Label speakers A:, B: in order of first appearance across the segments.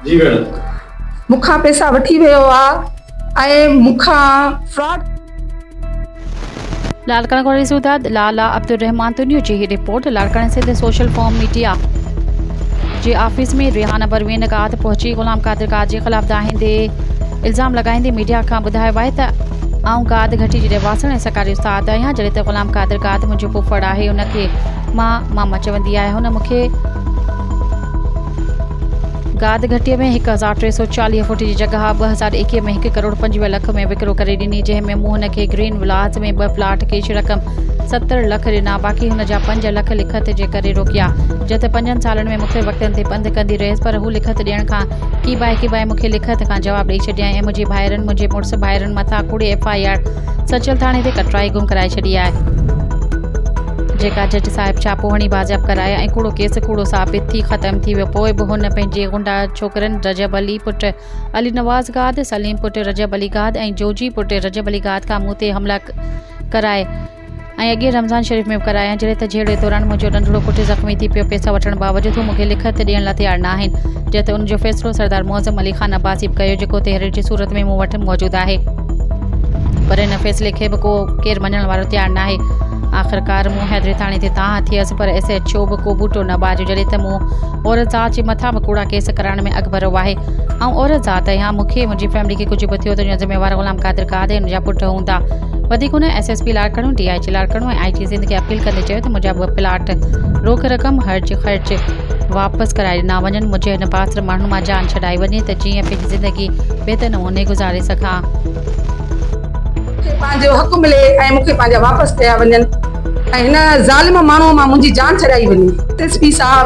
A: जी madam.
B: मूंखां पैसा वठी वियो आहे ऐं मूंखां फ्रॉड।
C: लाड़काना को रिसूदात लाला अब्दुल रहमान तुनियो जी रिपोर्ट लाड़काना से सोशल फॉर्म मीडिया जे ऑफिस में रिहाना परवीन काद पहुंची गुलाम कादिर काद जे खिलाफ दाहिंदे इल्ज़ाम लगाईंदे मीडिया खां ॿुधायो आहे त आउं काद घटी जी रहवासण ऐं सरकारी उस्ताद आहियां। जॾहिं त गुलाम कादिर काद मुंहिंजो फुफड़ आहे उनखे मामा चवंदी आहे। हुन मूंखे गाद घटीअ में 1340 फुट जी जगह 2021 में 1 करोड़ 25 लख में विकिरो करे ॾिनी, जंहिंमें मूं हुनखे ग्रीन विलास में 2 प्लाट कैश रक़म 70 लख ॾिना। बाक़ी हुन जा 5 लख लिखत जे करे रोकिया। जत 5 सालनि में मुख़्तलिफ़ वक़्तनि ते पंधु कंदी रहियसि, पर हू लिखत ॾियण खां की बाए मूंखे लिखत खां जवाबु ॾेई छॾियईं ऐं मुंहिंजे मुड़ुस भाइरनि मथां कूड़े FIR सचल थाणे ते कटराई गुम कराए छॾी आहे, जेका जज साहिब छापो हणी बाज़ियाब कराया ऐं कूड़ो केस कूड़ो साबित थी ख़त्म थी वियो। पोइ बि हुन पंहिंजे गुंडा छोकिरनि रजब अली पुट अली नवाज़ गाद, सलीम पुट रजब अली गाद ऐं जोजी पुट रजब अली गाद खां मूं ते हमला कराए ऐं अॻे रमज़ान शरीफ़ में कराया। जॾहिं त जहिड़े दौरान मुंहिंजो नंढड़ो पुटु ज़ख़्मी थी पियो। पैसा वठण बावजूद हू मूंखे लिखत ॾियण लाइ तयारु न आहिनि। जंहिं त उनजो फ़ैसिलो सरदार मुअज़्ज़म अली ख़ान अब्बासी बि कयो, जेको तहरीर जी सूरत में मूं वटि मौजूदु आहे, पर हिन फ़ैसिले खे बि केरु मञण वारो तयारु न आहे। आख़िरकार मूं हैदरी थाणे ते तव्हां थियसि, पर SHO बि को बूटो न बाजियो। जॾहिं त मूं औरत ज़ात जे मथां बि कूड़ा केस कराइण में अॻु भरियो आहे। ऐं औरत ज़ात आहियां, मूंखे मुंहिंजी फैमिली खे कुझु बि थियो त हुनजा ज़िम्मेवार गुलाम कादिर काद ऐं हुनजा पुट हूंदा। वधीक हुन SSP लाड़कानो, DIG लाड़कानो ऐं IG सिंध खे अपील कंदे चयो त मुंहिंजा 2 प्लाट रोक रक़म हर्ज ख़र्च वापसि कराए ॾिना वञनि। मुंहिंजे हिन पात्र माण्हू मां जान छॾाई वञे त जीअं पंहिंजी ज़िंदगी बहितर नमूने गुज़ारे सघां।
B: पंहिंजो हक़ मिले ऐं मूंखे पंहिंजा वापसि कया वञनि ऐं हिन ज़ालिम माण्हूअ मां मुंहिंजी जान छॾाई वञे। SSP साहब,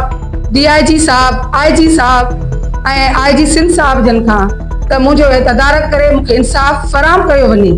B: DIG साहब, IG साहब ऐं IG सिंध साहब जन खां त मुंहिंजो तदारक करे मूंखे इंसाफ़ फ़राहम कयो वञे।